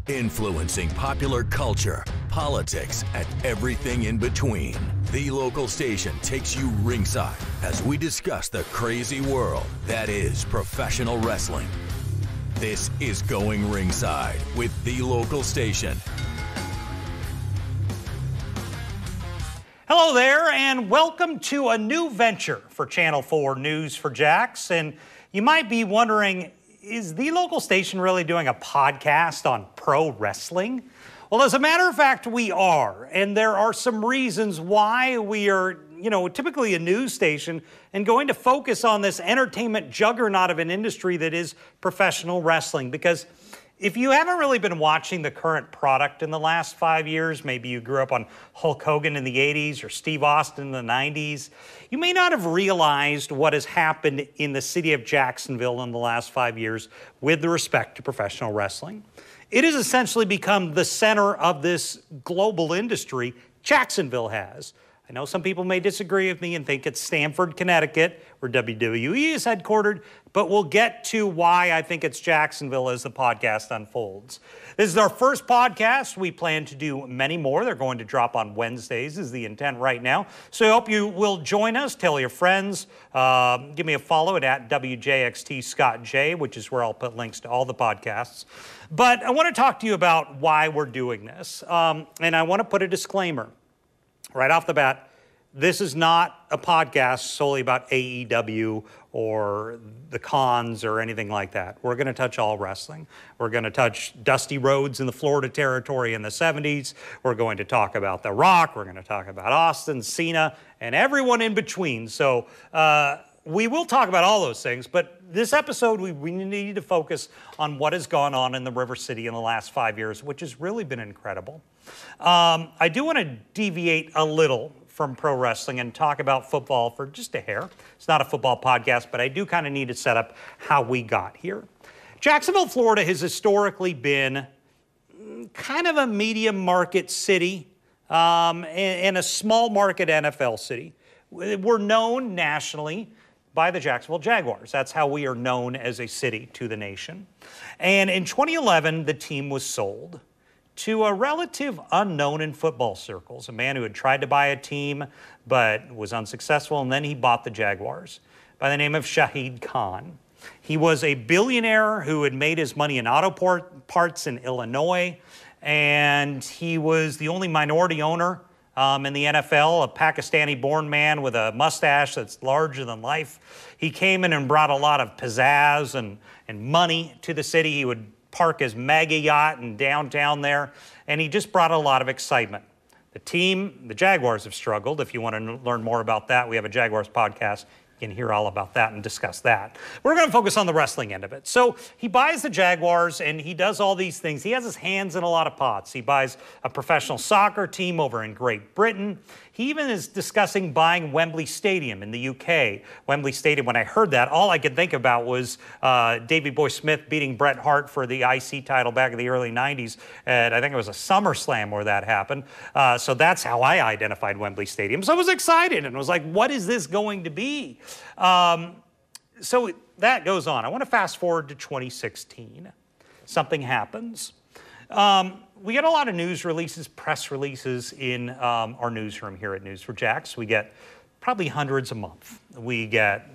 influencing popular culture, politics, and everything in between. The local station takes you ringside as we discuss the crazy world that is professional wrestling. This is Going Ringside with the local station. Hello there, and welcome to a new venture for Channel 4 News for Jax. And you might be wondering, is the local station really doing a podcast on pro wrestling? Well, as a matter of fact, we are. And there are some reasons why we are, typically a news station and going to focus on this entertainment juggernaut of an industry that is professional wrestling. Because if you haven't really been watching the current product in the last 5 years, maybe you grew up on Hulk Hogan in the 80s or Steve Austin in the 90s, you may not have realized what has happened in the city of Jacksonville in the last 5 years with respect to professional wrestling. It has essentially become the center of this global industry Jacksonville has. I know some people may disagree with me and think it's Stamford, Connecticut, where WWE is headquartered, but we'll get to why I think it's Jacksonville as the podcast unfolds. This is our first podcast. We plan to do many more. They're going to drop on Wednesdays is the intent right now. So I hope you will join us. Tell your friends. Give me a follow at WJXTScottJ, which is where I'll put links to all the podcasts. But I want to talk to you about why we're doing this. And I want to put a disclaimer right off the bat. This is not a podcast solely about AEW or the cons or anything like that. We're going to touch all wrestling. We're going to touch Dusty Rhodes in the Florida territory in the 70s. We're going to talk about The Rock. We're going to talk about Austin, Cena, and everyone in between. So we will talk about all those things, but this episode, we need to focus on what has gone on in the River City in the last 5 years, which has really been incredible. I do want to deviate a little from pro wrestling and talk about football for just a hair. It's not a football podcast, but I do kind of need to set up how we got here. Jacksonville, Florida has historically been kind of a medium market city and a small market NFL city. We're known nationally by the Jacksonville Jaguars. That's how we are known as a city to the nation. And in 2011, the team was sold to a relative unknown in football circles, a man who had tried to buy a team but was unsuccessful, and then he bought the Jaguars, by the name of Shad Tony. He was a billionaire who had made his money in auto parts in Illinois, and he was the only minority owner in the NFL, a Pakistani-born man with a mustache that's larger than life. He came in and brought a lot of pizzazz and money to the city. He would park his mega yacht in downtown there, and he just brought a lot of excitement. The team, the Jaguars, have struggled. If you want to learn more about that, we have a Jaguars podcast. You can hear all about that and discuss that. We're going to focus on the wrestling end of it. So he buys the Jaguars, and he does all these things. He has his hands in a lot of pots. He buys a professional soccer team over in Great Britain. He even is discussing buying Wembley Stadium in the UK. Wembley Stadium, when I heard that, all I could think about was Davey Boy Smith beating Bret Hart for the IC title back in the early 90s. And I think it was a SummerSlam where that happened. So that's how I identified Wembley Stadium. So I was excited and was like, what is this going to be? So that goes on. I want to fast forward to 2016. Something happens. We get a lot of news releases, press releases in our newsroom here at News for Jax. We get probably hundreds a month. We get,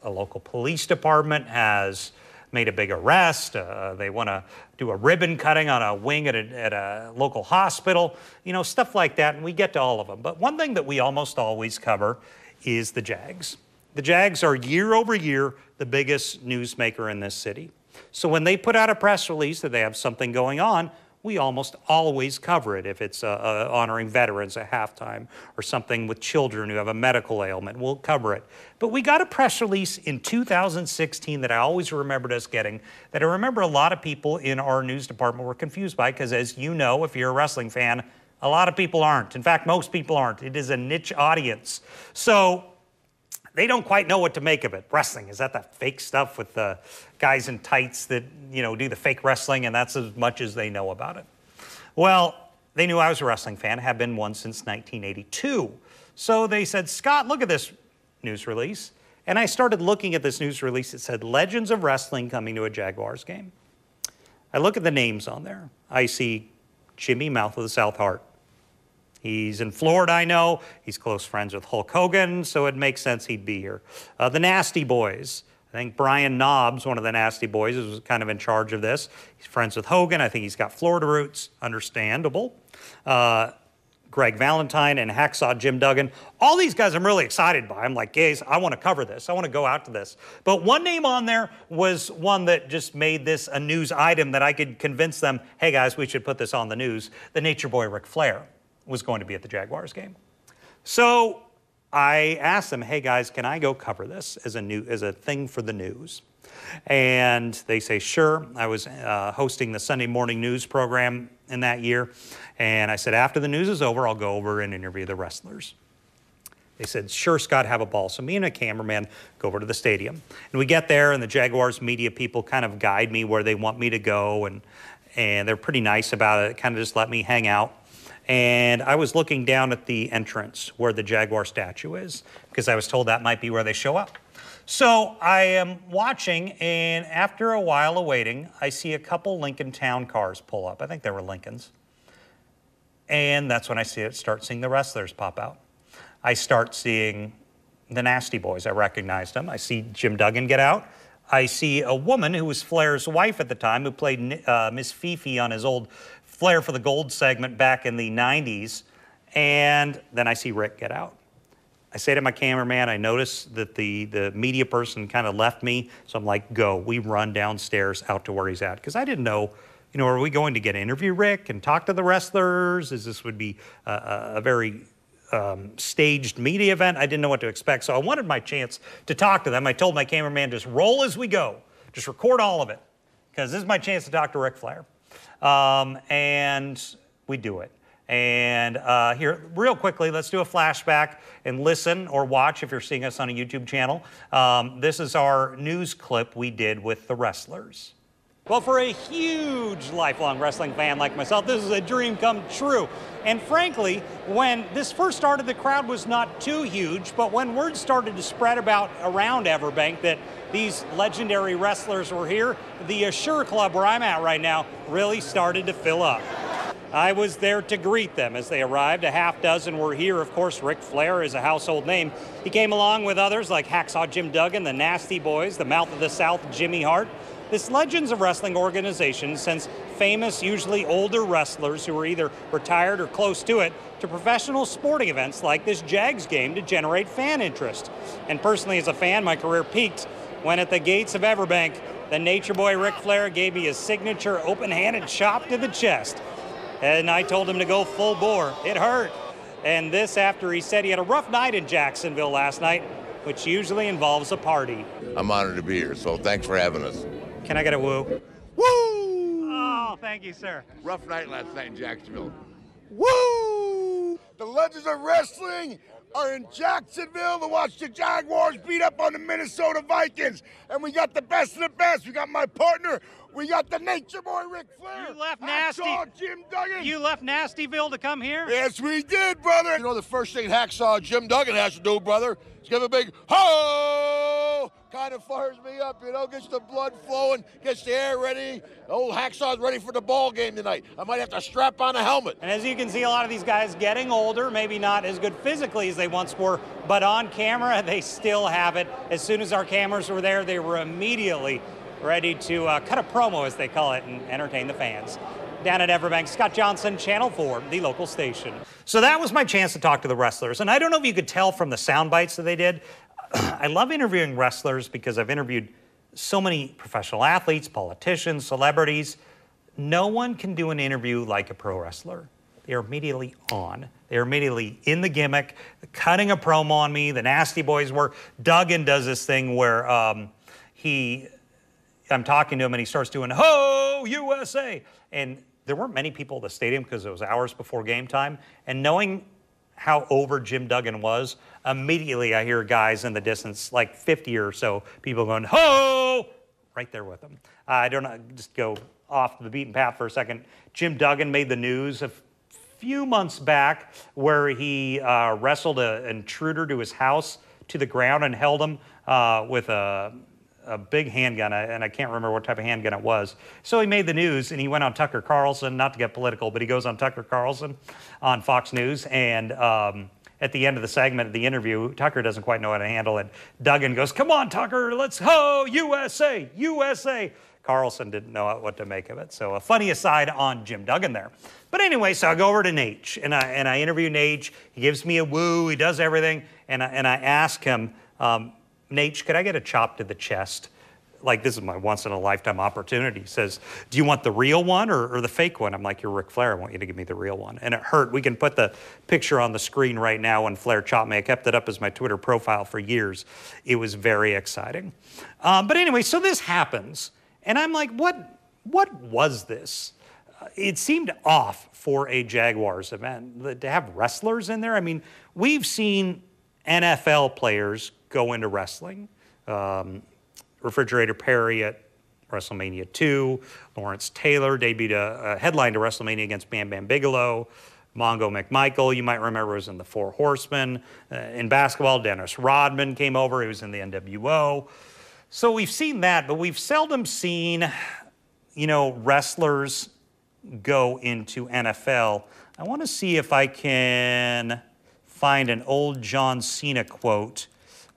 a local police department has made a big arrest. They want to do a ribbon cutting on a wing at a local hospital, stuff like that. And we get to all of them. But one thing that we almost always cover is the Jags. The Jags are year over year the biggest newsmaker in this city. So when they put out a press release that they have something going on, we almost always cover it. If it's honoring veterans at halftime or something with children who have a medical ailment, we'll cover it. But we got a press release in 2016 that I always remembered us getting, that I remember a lot of people in our news department were confused by, because as you know, if you're a wrestling fan, a lot of people aren't. In fact, most people aren't. It is a niche audience. So they don't quite know what to make of it. Wrestling, is that the fake stuff with the guys in tights that, do the fake wrestling, and that's as much as they know about it? Well, they knew I was a wrestling fan, have been one since 1982. So they said, Scott, look at this news release. And I started looking at this news release. It said, Legends of Wrestling coming to a Jaguars game. I look at the names on there. I see Jimmy Mouth of the South Heart. He's in Florida, I know. He's close friends with Hulk Hogan, so it makes sense he'd be here. The Nasty Boys. I think Brian Knobs, one of the Nasty Boys, was kind of in charge of this. He's friends with Hogan. I think he's got Florida roots. Understandable. Greg Valentine and Hacksaw Jim Duggan. All these guys I'm really excited by. I'm like, guys, I want to cover this. I want to go out to this. But one name on there was one that just made this a news item that I could convince them, hey, guys, we should put this on the news. The Nature Boy Ric Flair was going to be at the Jaguars game. So I asked them, hey, guys, can I go cover this as a thing for the news? And they say, sure. I was hosting the Sunday morning news program in that year. And I said, after the news is over, I'll go over and interview the wrestlers. They said, sure, Scott, have a ball. So me and a cameraman go over to the stadium. And we get there, and the Jaguars media people kind of guide me where they want me to go. And they're pretty nice about it, kind of just let me hang out. And I was looking down at the entrance where the Jaguar statue is, because I was told that might be where they show up. So I am watching, and after a while of waiting, I see a couple Lincoln Town cars pull up. I think they were Lincolns. And that's when I start seeing the wrestlers pop out. I start seeing the Nasty Boys. I recognized them. I see Jim Duggan get out. I see a woman who was Flair's wife at the time, who played Miss Fifi on his old Flair for the Gold segment back in the 90s. And then I see Rick get out. I say to my cameraman, I notice that the media person kind of left me. So I'm like, go. We run downstairs out to where he's at. Because I didn't know, are we going to get to interview Rick and talk to the wrestlers? This would be a very staged media event? I didn't know what to expect. So I wanted my chance to talk to them. I told my cameraman, just roll as we go. Just record all of it. Because this is my chance to talk to Ric Flair. And we do it. And here, real quickly, let's do a flashback and listen or watch if you're seeing us on a YouTube channel. This is our news clip we did with the wrestlers. Well, for a huge lifelong wrestling fan like myself, this is a dream come true. And frankly, when this first started, the crowd was not too huge, but when word started to spread around Everbank that these legendary wrestlers were here, the Assure Club, where I'm at right now, really started to fill up. I was there to greet them as they arrived. A half dozen were here. Of course, Ric Flair is a household name. He came along with others like Hacksaw Jim Duggan, the Nasty Boys, the Mouth of the South, Jimmy Hart. This Legends of Wrestling organization sends famous, usually older wrestlers who are either retired or close to it to professional sporting events like this Jags game to generate fan interest. And personally, as a fan, my career peaked when at the gates of Everbank, the Nature Boy Ric Flair gave me his signature open-handed chop to the chest. And I told him to go full bore. It hurt. And this after he said he had a rough night in Jacksonville last night, which usually involves a party. I'm honored to be here, so thanks for having us. Can I get a woo? Woo! Oh, thank you, sir. Rough night last night in Jacksonville. Woo! The Legends of Wrestling are in Jacksonville to watch the Jaguars beat up on the Minnesota Vikings. And we got the best of the best. We got my partner. We got the Nature Boy Ric Flair. You left Hacksaw Jim Duggan. You left Nastyville to come here? Yes, we did, brother. You know the first thing Hacksaw Jim Duggan has to do, brother, is give a big ho! Kind of fires me up, gets the blood flowing, gets the air ready. Old Hacksaw's ready for the ball game tonight. I might have to strap on a helmet. And as you can see, a lot of these guys getting older, maybe not as good physically as they once were, but on camera, they still have it. As soon as our cameras were there, they were immediately ready to cut a promo, as they call it, and entertain the fans. Down at Everbank, Scott Johnson, Channel 4, the local station. So that was my chance to talk to the wrestlers. And I don't know if you could tell from the sound bites that they did. I love interviewing wrestlers because I've interviewed so many professional athletes, politicians, celebrities. No one can do an interview like a pro wrestler. They are immediately on. They are immediately in the gimmick, cutting a promo on me. The Nasty Boys were. Duggan does this thing where I'm talking to him and he starts doing, ho, USA. And there weren't many people at the stadium because it was hours before game time. And knowing how over Jim Duggan was, immediately I hear guys in the distance, like 50 or so, people going, ho, right there with them. I don't know, just go off the beaten path for a second. Jim Duggan made the news a few months back where he wrestled an intruder to his house to the ground and held him with a a big handgun, and I can't remember what type of handgun it was. So he made the news, and he went on Tucker Carlson, not to get political, but he goes on Tucker Carlson on Fox News, and at the end of the segment of the interview, Tucker doesn't quite know how to handle it. Duggan goes, "Come on, Tucker, let's ho, USA, USA." Carlson didn't know what to make of it. So a funny aside on Jim Duggan there. But anyway, so I go over to Nate, and I interview Nate. He gives me a woo, he does everything, and I ask him, "Nate, could I get a chop to the chest? Like, this is my once-in-a-lifetime opportunity." He says, "Do you want the real one or the fake one?" I'm like, "You're Ric Flair, I want you to give me the real one." And it hurt. We can put the picture on the screen right now when Flair chopped me. I kept it up as my Twitter profile for years. It was very exciting. But anyway, so this happens. And I'm like, what was this? It seemed off for a Jaguars event. To have wrestlers in there, I mean, we've seen NFL players go into wrestling. Refrigerator Perry at WrestleMania 2. Lawrence Taylor debuted a headline to WrestleMania against Bam Bam Bigelow. Mongo McMichael, you might remember, was in the Four Horsemen. In basketball, Dennis Rodman came over. He was in the NWO. So we've seen that, but we've seldom seen, wrestlers go into NFL. I want to see if I can find an old John Cena quote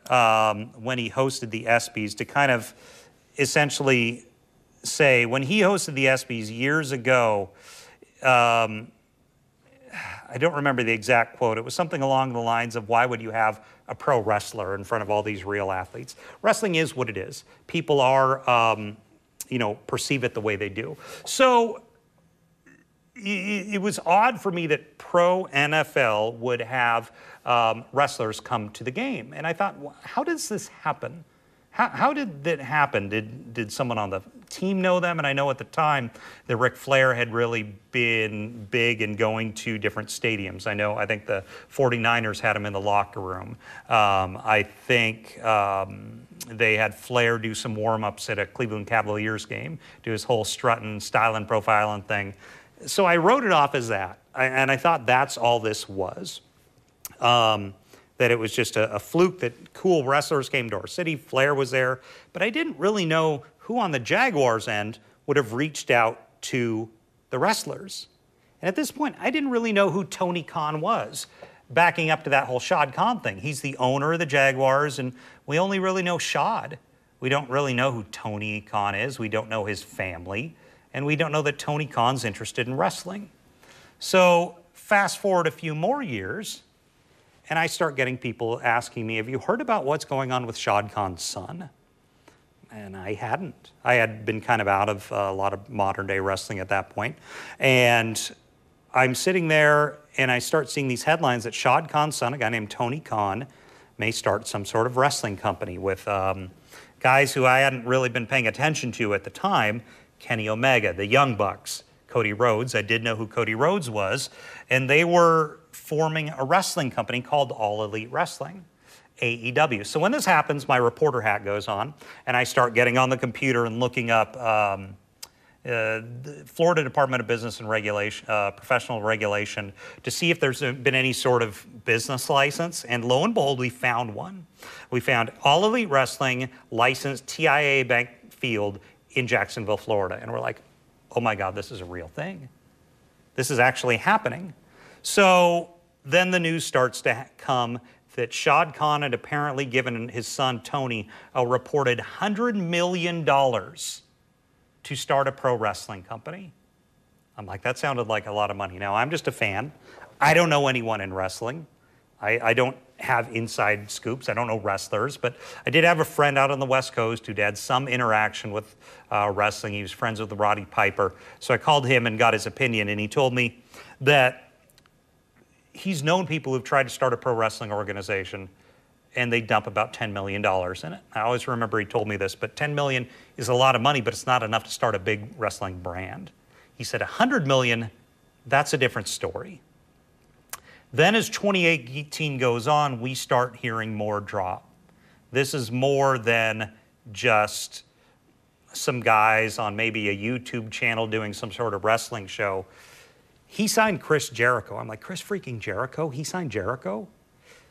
when he hosted the ESPYs to kind of essentially say, when he hosted the ESPYs years ago, I don't remember the exact quote. It was something along the lines of, why would you have a pro wrestler in front of all these real athletes? Wrestling is what it is. People are, perceive it the way they do. So it was odd for me that pro NFL would have wrestlers come to the game. And I thought, how does this happen? How did that happen? Did someone on the team know them? And I know at the time that Ric Flair had really been big in going to different stadiums. I think the 49ers had him in the locker room. I think they had Flair do some warm-ups at a Cleveland Cavaliers game, do his whole strutting, styling, profiling thing. So I wrote it off as that. And I thought that's all this was. That it was just a fluke that cool wrestlers came to our city. Flair was there. But I didn't really know who on the Jaguars end would have reached out to the wrestlers. And at this point, I didn't really know who Tony Khan was, backing up to that whole Shad Khan thing. He's the owner of the Jaguars, and we only really know Shad. We don't really know who Tony Khan is. We don't know his family. And we don't know that Tony Khan's interested in wrestling. So fast forward a few more years, and I start getting people asking me, have you heard about what's going on with Shad Khan's son? And I hadn't. I had been kind of out of a lot of modern day wrestling at that point. And I'm sitting there and I start seeing these headlines that Shad Khan's son, a guy named Tony Khan, may start some sort of wrestling company with guys who I hadn't really been paying attention to at the time. Kenny Omega, the Young Bucks, Cody Rhodes. I did know who Cody Rhodes was. And they were forming a wrestling company called All Elite Wrestling, AEW. So when this happens, my reporter hat goes on, and I start getting on the computer and looking up the Florida Department of Business and Regulation, Professional Regulation, to see if there's been any sort of business license. And lo and behold, we found one. We found All Elite Wrestling licensed TIAA Bank Field in Jacksonville, Florida. And we're like, oh my God, this is a real thing. This is actually happening. So then the news starts to come that Shad Khan had apparently given his son Tony a reported $100 million to start a pro wrestling company. I'm like, that sounded like a lot of money. Now, I'm just a fan. I don't know anyone in wrestling. I don't have inside scoops. I don't know wrestlers, but I did have a friend out on the West Coast who'd had some interaction with wrestling. He was friends with Roddy Piper. So I called him and got his opinion, and he told me that he's known people who've tried to start a pro wrestling organization and they dump about $10 million in it. I always remember he told me this, but $10 million is a lot of money, but it's not enough to start a big wrestling brand. He said $100 million, that's a different story. Then as 2018 goes on, we start hearing more drop. This is more than just some guys on maybe a YouTube channel doing some sort of wrestling show. He signed Chris Jericho. I'm like, Chris freaking Jericho? He signed Jericho?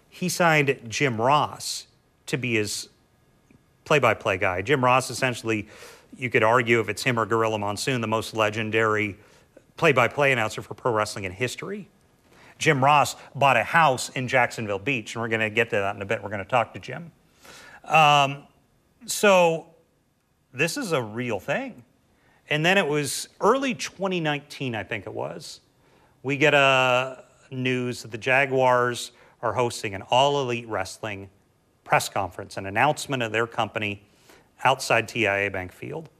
He signed Jim Ross to be his play-by-play guy. Jim Ross, essentially, you could argue if it's him or Gorilla Monsoon, the most legendary play-by-play announcer for pro wrestling in history. Jim Ross bought a house in Jacksonville Beach, and we're going to get to that in a bit. We're going to talk to Jim. So this is a real thing. And then it was early 2019, I think it was. We get a news that the Jaguars are hosting an all-elite wrestling press conference, an announcement of their company outside TIAA Bank Field.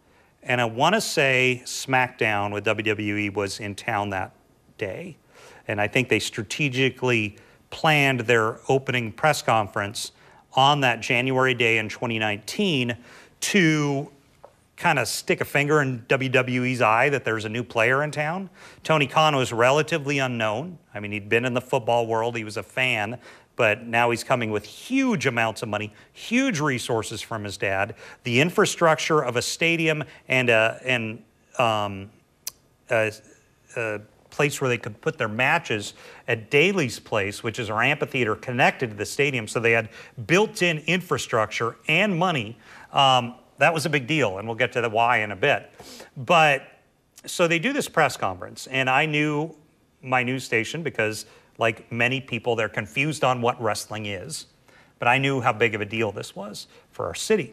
And I want to say SmackDown with WWE was in town that day. And I think they strategically planned their opening press conference on that January day in 2019 to kind of stick a finger in WWE's eye that there's a new player in town. Tony Khan was relatively unknown. I mean, he'd been in the football world, he was a fan, but now he's coming with huge amounts of money, huge resources from his dad, the infrastructure of a stadium and a place where they could put their matches at Daly's Place, which is our amphitheater connected to the stadium. So they had built-in infrastructure and money. That was a big deal, and we'll get to the why in a bit. But so they do this press conference, and I knew my news station because, like many people, they're confused on what wrestling is. But I knew how big of a deal this was for our city.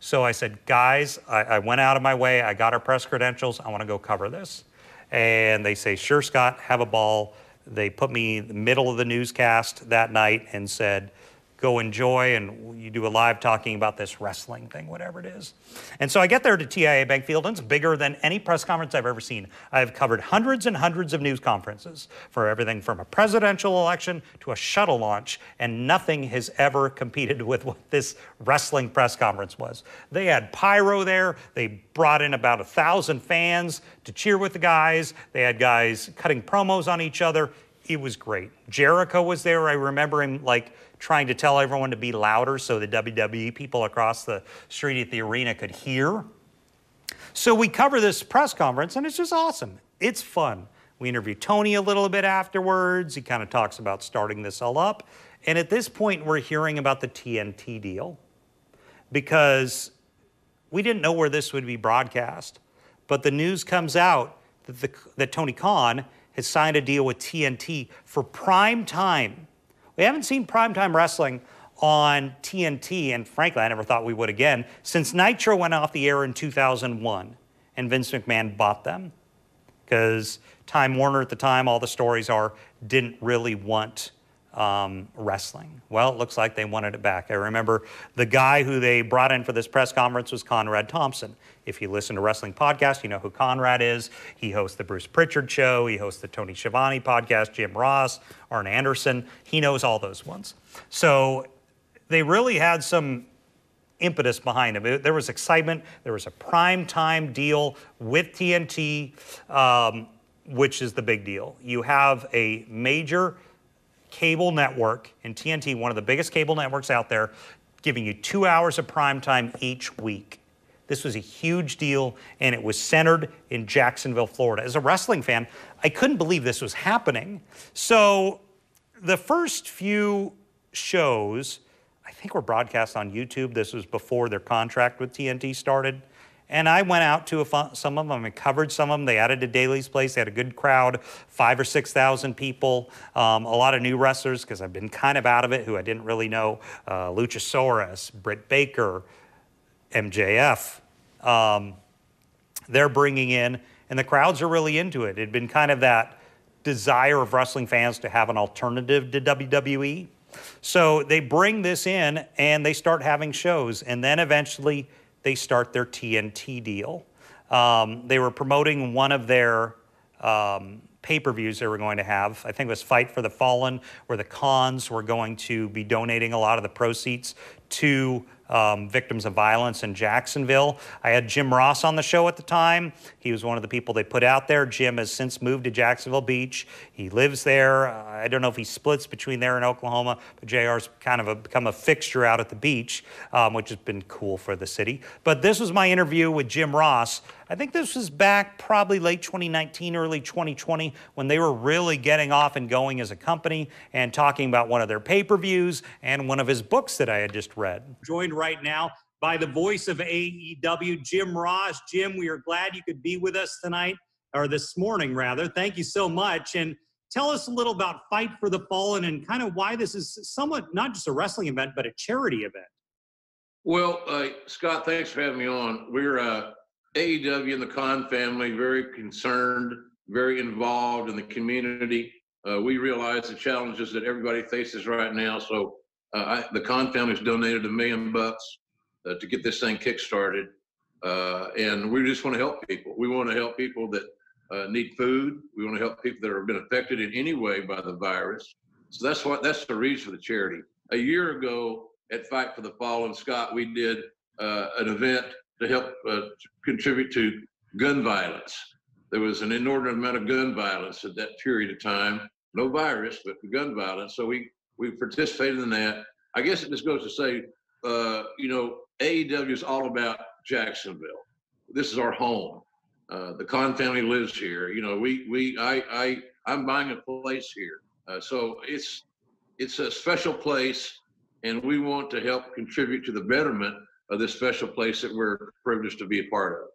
So I said, guys, I went out of my way. I got our press credentials. I want to go cover this. And they say, sure, Scott, have a ball. They put me in the middle of the newscast that night and said, go enjoy, and you do a live talking about this wrestling thing, whatever it is. And so I get there to TIAA Bank Field, and it's bigger than any press conference I've ever seen. I've covered hundreds and hundreds of news conferences for everything from a presidential election to a shuttle launch, and nothing has ever competed with what this wrestling press conference was. They had pyro there. They brought in about 1,000 fans to cheer with the guys. They had guys cutting promos on each other. It was great. Jericho was there. I remember him like trying to tell everyone to be louder so the WWE people across the street at the arena could hear. So we cover this press conference, and it's just awesome. It's fun. We interview Tony a little bit afterwards. He kind of talks about starting this all up. And at this point, we're hearing about the TNT deal because we didn't know where this would be broadcast. But the news comes out that Tony Khan has signed a deal with TNT for prime time. We haven't seen primetime wrestling on TNT, and frankly, I never thought we would again, since Nitro went off the air in 2001, and Vince McMahon bought them. Because Time Warner at the time, all the stories are, didn't really want wrestling. Well, it looks like they wanted it back. I remember the guy who they brought in for this press conference was Conrad Thompson. If you listen to wrestling podcasts, you know who Conrad is. He hosts the Bruce Pritchard Show. He hosts the Tony Schiavone podcast, Jim Ross, Arn Anderson. He knows all those ones. So they really had some impetus behind them. There was excitement. There was a prime time deal with TNT, which is the big deal. You have a major cable network in TNT, one of the biggest cable networks out there, giving you 2 hours of prime time each week. This was a huge deal, and it was centered in Jacksonville, Florida. As a wrestling fan, I couldn't believe this was happening. So the first few shows, I think, were broadcast on YouTube. This was before their contract with TNT started. And I went out to some of them and covered some of them. They added to Daly's Place. They had a good crowd, 5,000 or 6,000 people. A lot of new wrestlers, because I've been kind of out of it, who I didn't really know. Luchasaurus, Britt Baker, MJF. They're bringing in, and the crowds are really into it. It had been kind of that desire of wrestling fans to have an alternative to WWE. So they bring this in, and they start having shows, and then eventually they start their TNT deal. They were promoting one of their pay-per-views they were going to have. I think it was Fight for the Fallen, where the Khans were going to be donating a lot of the proceeds to victims of violence in Jacksonville. I had Jim Ross on the show at the time. He was one of the people they put out there. Jim has since moved to Jacksonville Beach. He lives there. I don't know if he splits between there and Oklahoma, but JR's kind of become a fixture out at the beach, which has been cool for the city. But this was my interview with Jim Ross. I think this was back probably late 2019, early 2020, when they were really getting off and going as a company and talking about one of their pay-per-views and one of his books that I had just read. Joined right now by the voice of AEW, Jim Ross. Jim, we are glad you could be with us tonight, or this morning, rather. Thank you so much. And tell us a little about Fight for the Fallen and kind of why this is somewhat not just a wrestling event, but a charity event. Well, Scott, thanks for having me on. We're AEW and the Khan family, very concerned, very involved in the community. We realize the challenges that everybody faces right now. So the Khan family's donated $1 million to get this thing kick-started. And we just want to help people. We want to help people that need food. We want to help people that have been affected in any way by the virus. So that's the reason for the charity. A year ago at Fight for the Fallen, Scott, we did an event to help contribute to gun violence. There was an inordinate amount of gun violence at that period of time. No virus, but gun violence. So we participated in that. I guess it just goes to say, AEW is all about Jacksonville. This is our home. The Khan family lives here. I'm buying a place here. So it's a special place, and we want to help contribute to the betterment of this special place that we're privileged to be a part of.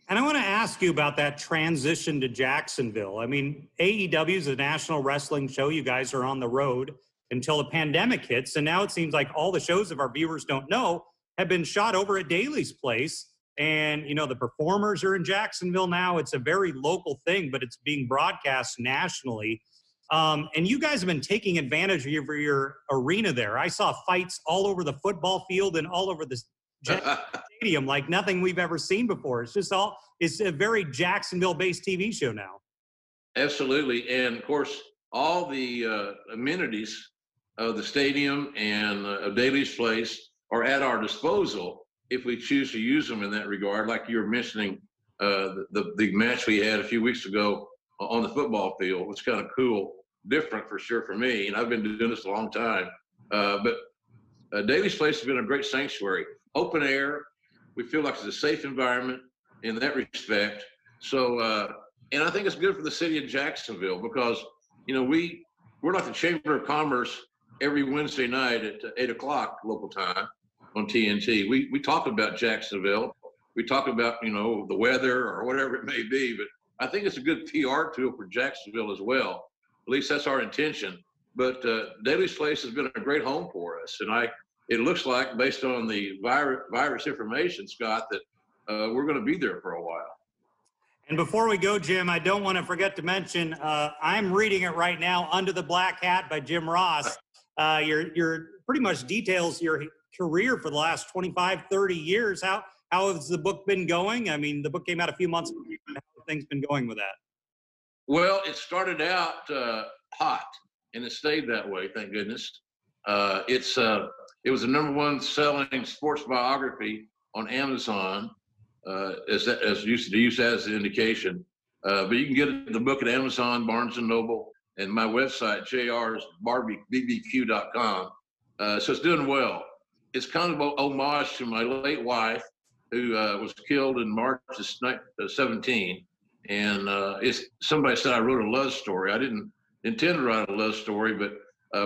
And I want to ask you about that transition to Jacksonville. I mean, AEW is a national wrestling show. You guys are on the road until the pandemic hits. And now it seems like all the shows, if our viewers don't know, have been shot over at Daly's place. And, the performers are in Jacksonville now. It's a very local thing, but it's being broadcast nationally. And you guys have been taking advantage of your arena there. I saw fights all over the football field and all over the stadium like nothing we've ever seen before. It's a very Jacksonville-based TV show now. Absolutely. And, of course, all the amenities of the stadium and of Daly's place are at our disposal if we choose to use them in that regard. Like you were mentioning, the match we had a few weeks ago on the football field was kind of cool, different for sure for me, and I've been doing this a long time. But Daly's place has been a great sanctuary. Open air, we feel like it's a safe environment in that respect. So, and I think it's good for the city of Jacksonville because, we're like the Chamber of Commerce every Wednesday night at 8 o'clock local time on TNT. We talk about Jacksonville. We talk about, the weather or whatever it may be, but I think it's a good PR tool for Jacksonville as well. At least that's our intention. But Daly's Place has been a great home for us. And it looks like, based on the virus information, Scott, that we're going to be there for a while. And before we go, Jim, I don't want to forget to mention, I'm reading it right now, Under the Black Hat by Jim Ross. Your pretty much details your career for the last 25, 30 years. How has the book been going? I mean, the book came out a few months ago. How have things been going with that? Well, it started out hot, and it stayed that way, thank goodness. It was the #1 selling sports biography on Amazon, as used to use as an indication. But you can get the book at Amazon, Barnes & Noble, and my website, jrsbbq.com. So it's doing well. It's kind of an homage to my late wife, who was killed in March of 17. And somebody said I wrote a love story. I didn't intend to write a love story, but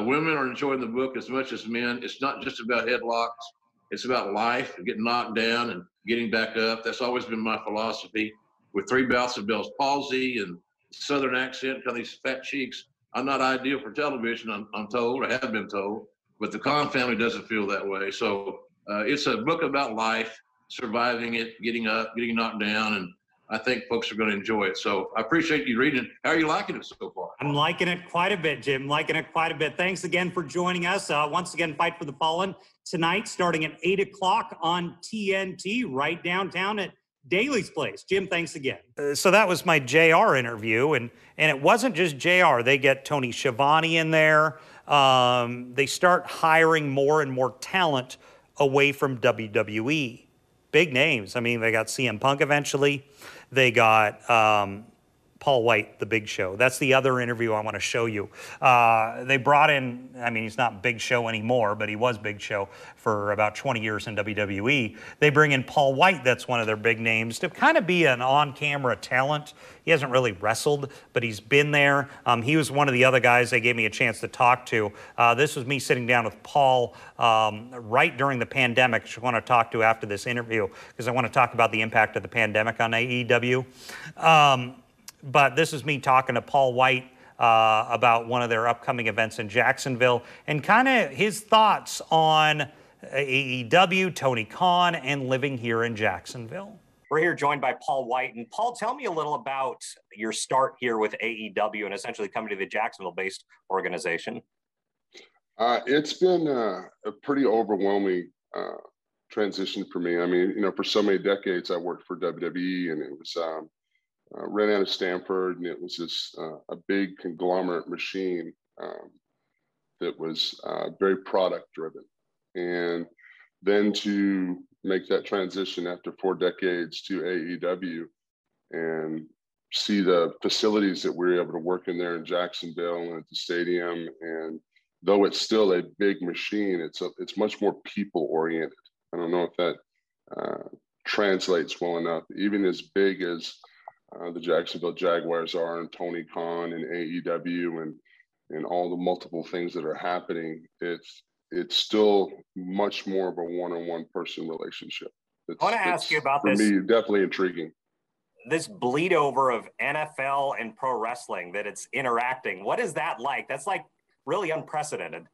women are enjoying the book as much as men. It's not just about headlocks. It's about life and getting knocked down and getting back up. That's always been my philosophy. With 3 bouts of Bell's palsy and Southern accent, kind of these fat cheeks, I'm not ideal for television, I'm told, or have been told, but the Khan family doesn't feel that way. So it's a book about life, surviving it, getting up, getting knocked down, and I think folks are going to enjoy it. So I appreciate you reading it. How are you liking it so far? I'm liking it quite a bit, Jim. Liking it quite a bit. Thanks again for joining us. Once again, Fight for the Fallen tonight, starting at 8 o'clock on TNT, right downtown at Daly's Place. Jim, thanks again. So that was my JR interview, and it wasn't just JR. They get Tony Schiavone in there. They start hiring more and more talent away from WWE. Big names. I mean, they got CM Punk eventually. They got Paul Wight, the Big Show. That's the other interview I want to show you. They brought in, I mean, he's not Big Show anymore, but he was Big Show for about 20 years in WWE. They bring in Paul Wight, that's one of their big names, to kind of be an on-camera talent. He hasn't really wrestled, but he's been there. He was one of the other guys they gave me a chance to talk to. This was me sitting down with Paul right during the pandemic, which I want to talk to after this interview, because I want to talk about the impact of the pandemic on AEW. But this is me talking to Paul Wight about one of their upcoming events in Jacksonville and kind of his thoughts on AEW, Tony Khan, and living here in Jacksonville. We're here joined by Paul Wight. And Paul, tell me a little about your start here with AEW and essentially coming to the Jacksonville-based organization. It's been a pretty overwhelming transition for me. I mean, you know, for so many decades, I worked for WWE, and it was ran out of Stanford, and it was this a big conglomerate machine that was very product driven. And then to make that transition after 4 decades to AEW and see the facilities that we were able to work in there in Jacksonville and at the stadium, and though it's still a big machine, it's much more people oriented. I don't know if that translates well enough. Even as big as the Jacksonville Jaguars are, and Tony Khan and AEW and all the multiple things that are happening, it's still much more of a one-on-one person relationship. I want to ask you about this. For me, definitely intriguing. This bleed over of NFL and pro wrestling, that it's interacting. What is that like? That's like really unprecedented.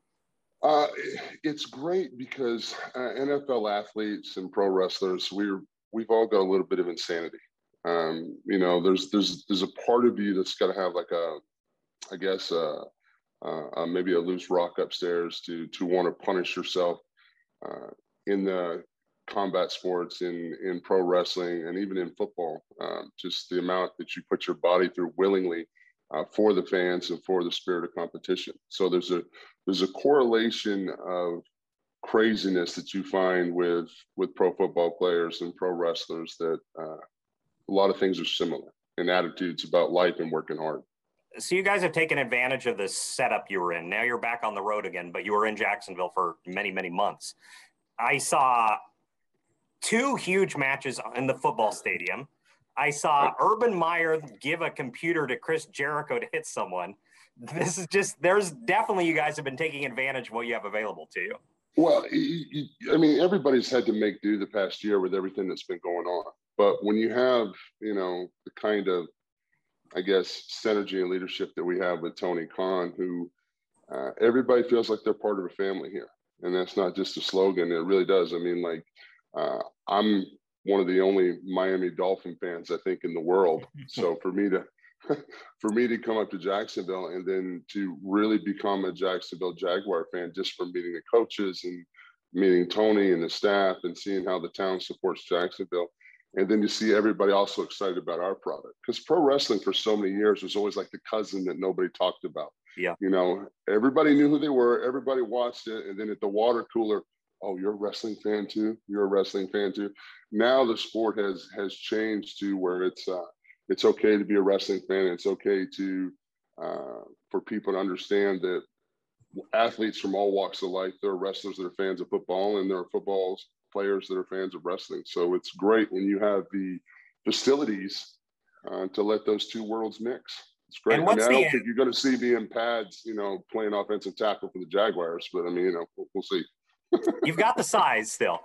It's great because NFL athletes and pro wrestlers, we've all got a little bit of insanity. You know, there's a part of you that's got to have like maybe a loose rock upstairs to want to punish yourself in the combat sports, in pro wrestling, and even in football. Just the amount that you put your body through willingly for the fans and for the spirit of competition. So there's a correlation of craziness that you find with pro football players and pro wrestlers, that a lot of things are similar in attitudes about life and working hard. So you guys have taken advantage of this setup you were in. Now you're back on the road again, but you were in Jacksonville for many, many months. I saw 2 huge matches in the football stadium. I saw Urban Meyer give a computer to Chris Jericho to hit someone. This is just, there's definitely, you guys have been taking advantage of what you have available to you. Well, I mean, everybody's had to make do the past year with everything that's been going on. But when you have, you know, the kind of, I guess, synergy and leadership that we have with Tony Khan, who everybody feels like they're part of a family here. And that's not just a slogan. It really does. I mean, like, I'm one of the only Miami Dolphin fans, I think, in the world. So for me to come up to Jacksonville and then to really become a Jacksonville Jaguar fan just from meeting the coaches and meeting Tony and the staff and seeing how the town supports Jacksonville. And then to see everybody also excited about our product. Because pro wrestling for so many years was always like the cousin that nobody talked about. Yeah. You know, everybody knew who they were. Everybody watched it. And then at the water cooler, oh, you're a wrestling fan too? You're a wrestling fan too? Now the sport has changed to where it's okay to be a wrestling fan. It's okay to for people to understand that athletes from all walks of life, there are wrestlers that are fans of football, and there are football players that are fans of wrestling. So it's great when you have the facilities to let those 2 worlds mix. It's great. I mean, I don't think you're going to see me in pads, you know, playing offensive tackle for the Jaguars, but I mean, you know, we'll see. You've got the size still.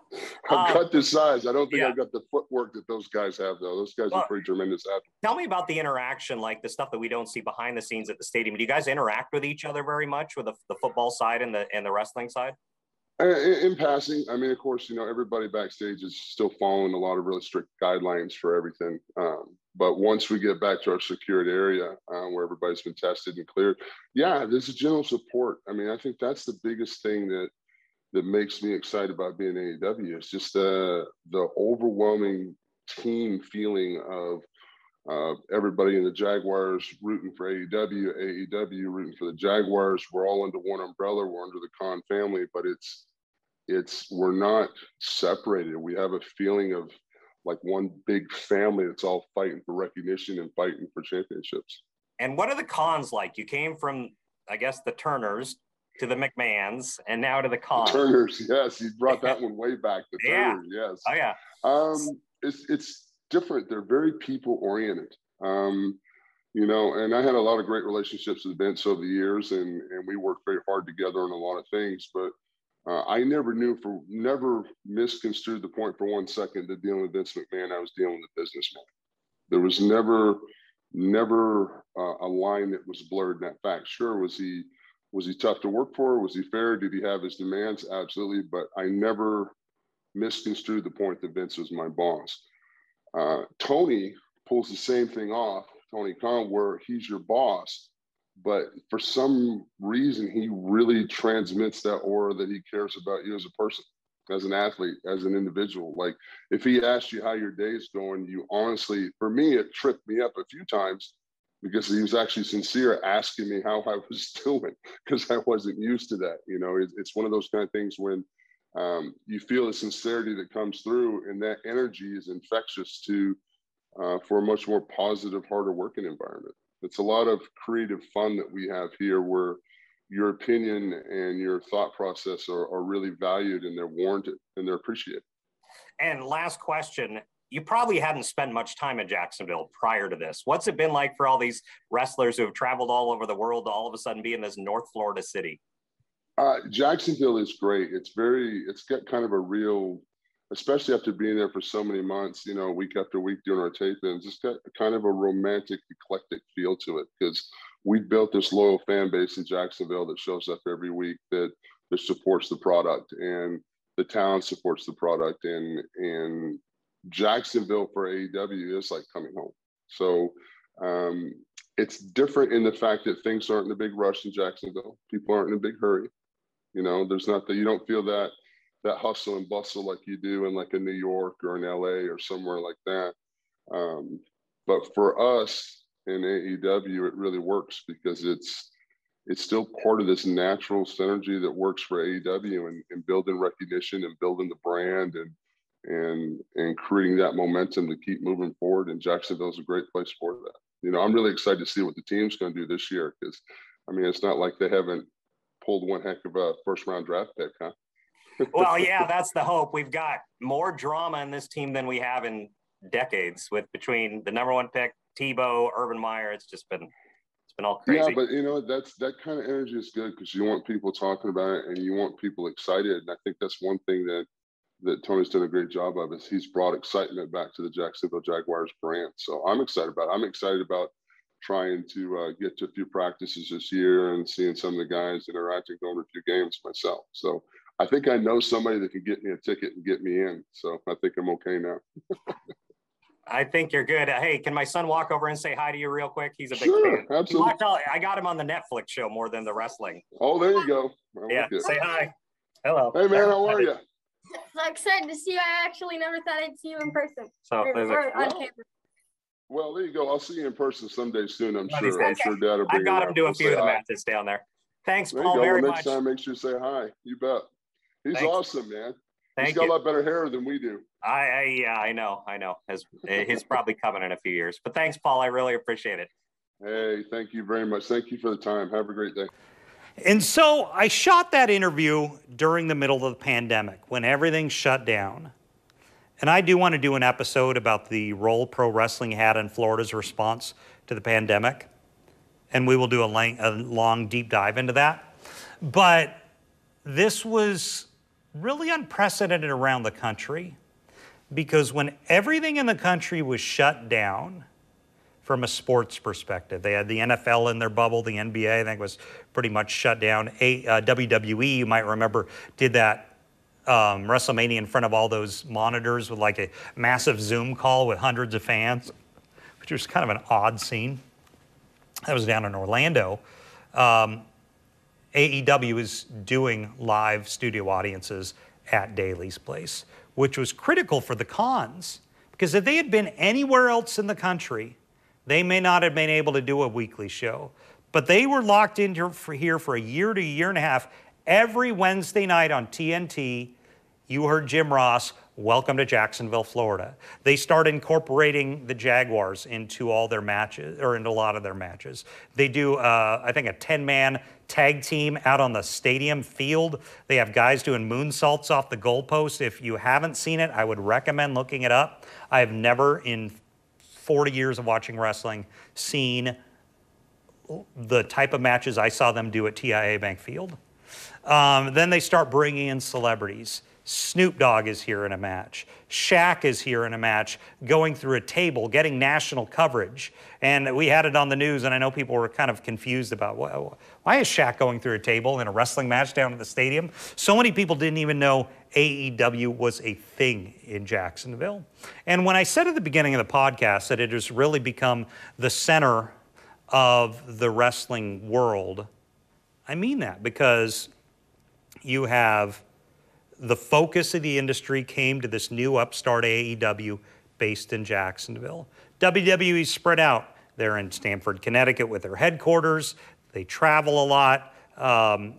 I've got the size. I don't think I've got the footwork that those guys have, though. Those guys are pretty tremendous athletes. Tell me about the interaction, like the stuff that we don't see behind the scenes at the stadium. Do you guys interact with each other very much, with the football side and the wrestling side? In passing, I mean, of course, you know, everybody backstage is still following a lot of really strict guidelines for everything. But once we get back to our secured area where everybody's been tested and cleared, there's a general support. I mean, I think that's the biggest thing that makes me excited about being AEW. It's just the overwhelming team feeling of everybody in the Jaguars rooting for AEW rooting for the Jaguars. We're all under one umbrella. We're under the Khan family, but we're not separated. We have a feeling of like one big family that's all fighting for recognition and fighting for championships. And what are the cons like? You came from, I guess, the Turners to the McMahons, and now to the Cons. The Turners, yes, he brought that one way back. The Turners, yes. Oh yeah. It's different. They're very people oriented. You know, and I had a lot of great relationships with Vince over the years, and we worked very hard together on a lot of things. But I never misconstrued the point for 1 second that dealing with Vince McMahon, I was dealing with a businessman. There was never a line that was blurred in that fact. Sure, was he tough to work for? Was he fair? Did he have his demands? Absolutely. But I never misconstrued the point that Vince was my boss. Tony pulls the same thing off, Tony Khan, where he's your boss, but for some reason, he really transmits that aura that he cares about you as a person, as an athlete, as an individual. Like if he asked you how your day's going, you honestly, for me, it tripped me up a few times because he was actually sincere asking me how I was doing, because I wasn't used to that. You know, it's one of those kind of things when you feel the sincerity that comes through, and that energy is infectious for a much more positive, harder working environment. It's a lot of creative fun that we have here where your opinion and your thought process are really valued, and they're warranted and they're appreciated. And last question, you probably hadn't spent much time in Jacksonville prior to this. What's it been like for all these wrestlers who have traveled all over the world to all of a sudden be in this North Florida city? Jacksonville is great. It's got kind of a real, especially after being there for so many months, you know, week after week doing our tapings, it's got kind of a romantic, eclectic feel to it, because we built this loyal fan base in Jacksonville that shows up every week, that supports the product, and the town supports the product, and Jacksonville for AEW is like coming home. So it's different in the fact that things aren't in a big rush in Jacksonville. People aren't in a big hurry. You know, there's not that, you don't feel that hustle and bustle like you do in like a New York or in LA or somewhere like that. But for us in AEW, it really works because it's still part of this natural synergy that works for AEW and building recognition and building the brand and creating that momentum to keep moving forward. And Jacksonville is a great place for that. You know, I'm really excited to see what the team's going to do this year, because I mean, it's not like they haven't pulled one heck of a first round draft pick, huh? Well, yeah, that's the hope. We've got more drama in this team than we have in decades, with between the number one pick, Tebow, Urban Meyer. It's been all crazy. Yeah, but you know, that kind of energy is good because you want people talking about it and you want people excited. And I think that's one thing that Tony's done a great job of, is he's brought excitement back to the Jacksonville Jaguars brand. So I'm excited about it. I'm excited about trying to get to a few practices this year and seeing some of the guys interacting, going to a few games myself. So I think I know somebody that can get me a ticket and get me in. So I think I'm okay now. I think you're good. Hey, can my son walk over and say hi to you real quick? He's a big fan. Absolutely. I got him on the Netflix show more than the wrestling. Oh, there you go. Say hi. Hello. Hey, man, how are you? So excited to see you. I actually never thought I'd see you in person. So or on camera. Well, there you go. I'll see you in person someday soon, I'm sure. Okay. I'm sure Dad will bring I got him to a few of the hi. matches down there. Thanks, There Paul, you go. very Next much. time, make sure you say hi. You bet. He's Thanks. awesome, man. Thank He's got you. a lot better hair than we do. I know. He's probably coming in a few years. But thanks, Paul. I really appreciate it. Hey, thank you very much. Thank you for the time. Have a great day. And so I shot that interview during the middle of the pandemic when everything shut down. And I do want to do an episode about the role pro wrestling had in Florida's response to the pandemic. And we will do a long, deep dive into that. But this was really unprecedented around the country, because when everything in the country was shut down from a sports perspective, they had the NFL in their bubble, the NBA, I think, was pretty much shut down. WWE, you might remember, did that WrestleMania in front of all those monitors with like a massive Zoom call with hundreds of fans, which was kind of an odd scene. That was down in Orlando. AEW is doing live studio audiences at Daly's Place, which was critical for the Cons, because if they had been anywhere else in the country, they may not have been able to do a weekly show. But they were locked in here for a year to a year and a half. Every Wednesday night on TNT, you heard Jim Ross welcome to Jacksonville, Florida. They start incorporating the Jaguars into all their matches, or into a lot of their matches. They do, I think, a 10-man tag team out on the stadium field. They have guys doing moonsaults off the goalpost. If you haven't seen it, I would recommend looking it up. I have never, in 40 years of watching wrestling, seen the type of matches I saw them do at TIAA Bank Field. Then they start bringing in celebrities. Snoop Dogg is here in a match. Shaq is here in a match, going through a table, getting national coverage. And we had it on the news, and I know people were kind of confused about, why is Shaq going through a table in a wrestling match down at the stadium? So many people didn't even know AEW was a thing in Jacksonville. And when I said at the beginning of the podcast that it has really become the center of the wrestling world, I mean that, because you have the focus of the industry came to this new upstart AEW based in Jacksonville. WWE spread out. They're in Stamford, Connecticut with their headquarters. They travel a lot.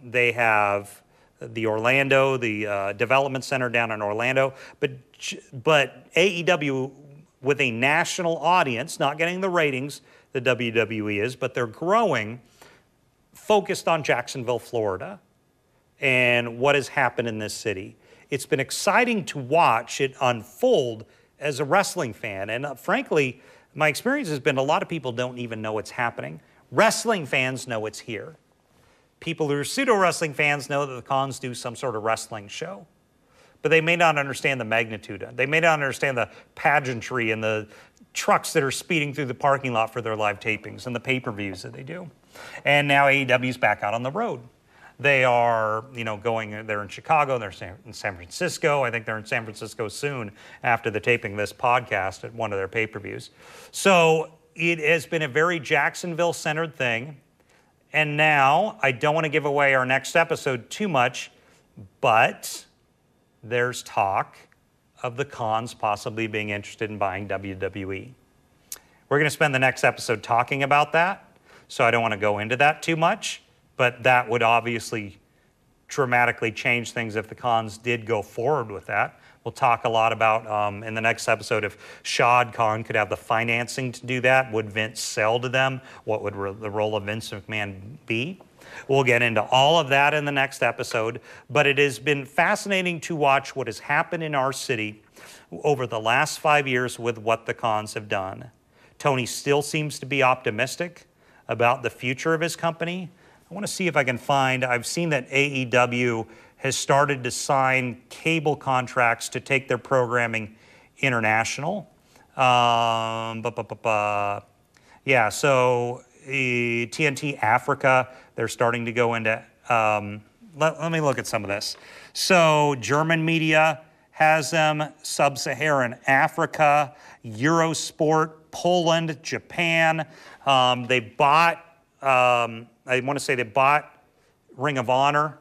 They have the Orlando, the development center down in Orlando. But AEW with a national audience, not getting the ratings the WWE is, but they're growing, focused on Jacksonville, Florida, and what has happened in this city. It's been exciting to watch it unfold as a wrestling fan. And frankly, my experience has been a lot of people don't even know it's happening. Wrestling fans know it's here. People who are pseudo-wrestling fans know that the Cons do some sort of wrestling show. But they may not understand the magnitude. They may not understand the pageantry and the trucks that are speeding through the parking lot for their live tapings and the pay-per-views that they do. And now AEW's back out on the road. They are, they're in Chicago, they're in San Francisco. I think they're in San Francisco soon after the taping of this podcast at one of their pay-per-views. So it has been a very Jacksonville-centered thing. And now, I don't want to give away our next episode too much, but there's talk of the Cons possibly being interested in buying WWE. We're going to spend the next episode talking about that, so I don't want to go into that too much. But that would obviously dramatically change things if the Cons did go forward with that. We'll talk a lot about in the next episode if Shad Khan could have the financing to do that. Would Vince sell to them? What would the role of Vince McMahon be? We'll get into all of that in the next episode. But it has been fascinating to watch what has happened in our city over the last 5 years with what the Cons have done. Tony still seems to be optimistic about the future of his company. I want to see if I can find, I've seen that AEW has started to sign cable contracts to take their programming international. Yeah, so TNT Africa, they're starting to go into, let me look at some of this. So German media has them, Sub-Saharan Africa, Eurosport, Poland, Japan. They bought, I want to say they bought Ring of Honor.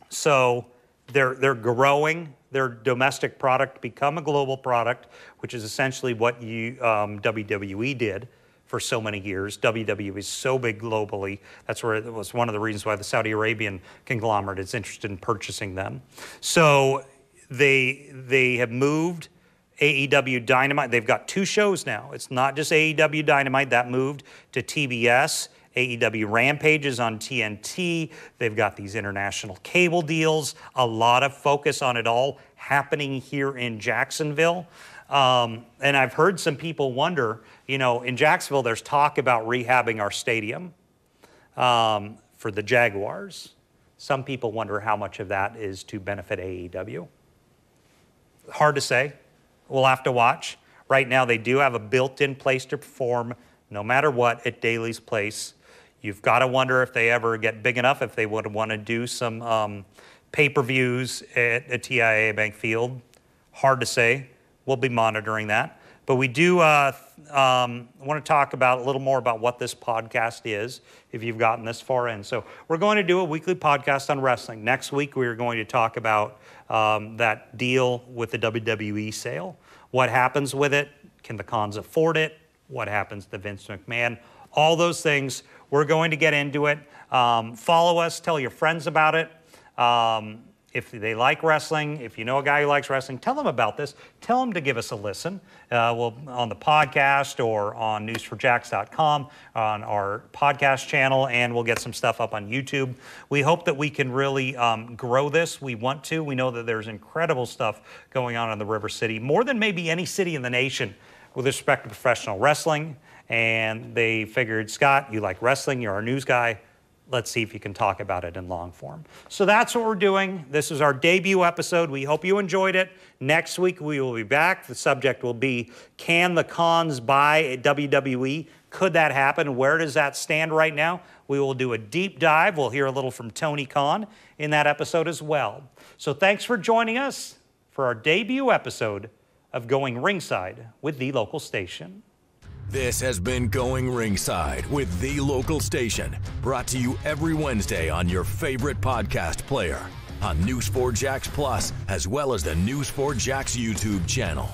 So they're growing their domestic product to become a global product, which is essentially what WWE did for so many years. WWE is so big globally. That's where it was one of the reasons why the Saudi Arabian conglomerate is interested in purchasing them. So they have moved AEW Dynamite. They've got 2 shows now. It's not just AEW Dynamite. That moved to TBS. AEW Rampage is on TNT. They've got these international cable deals. A lot of focus on it all happening here in Jacksonville. And I've heard some people wonder, in Jacksonville, there's talk about rehabbing our stadium for the Jaguars. Some people wonder how much of that is to benefit AEW. Hard to say. We'll have to watch. Right now, they do have a built-in place to perform no matter what at Daly's Place. You've got to wonder if they ever get big enough, if they would want to do some pay-per-views at TIAA Bank Field. Hard to say. We'll be monitoring that. But we do want to talk about a little more about what this podcast is, if you've gotten this far in. So we're going to do a weekly podcast on wrestling. Next week, we're going to talk about that deal with the WWE sale. What happens with it? Can the Cons afford it? What happens to Vince McMahon? All those things. We're going to get into it. Follow us. Tell your friends about it. if they like wrestling, if you know a guy who likes wrestling, tell them about this. Tell them to give us a listen. We'll on the podcast or on newsforjacks.com on our podcast channel, and we'll get some stuff up on YouTube. We hope that we can really grow this. We want to. We know that there's incredible stuff going on in the River City, more than maybe any city in the nation with respect to professional wrestling. And they figured, Scott, you like wrestling, you're our news guy. Let's see if you can talk about it in long form. So that's what we're doing. This is our debut episode. We hope you enjoyed it. Next week, we will be back. The subject will be, can the Khans buy WWE? Could that happen? Where does that stand right now? We will do a deep dive. We'll hear a little from Tony Khan in that episode as well. So thanks for joining us for our debut episode of Going Ringside with the local station. This has been Going Ringside with the local station, brought to you every Wednesday on your favorite podcast player, on News4Jax Plus, as well as the News4Jax YouTube channel.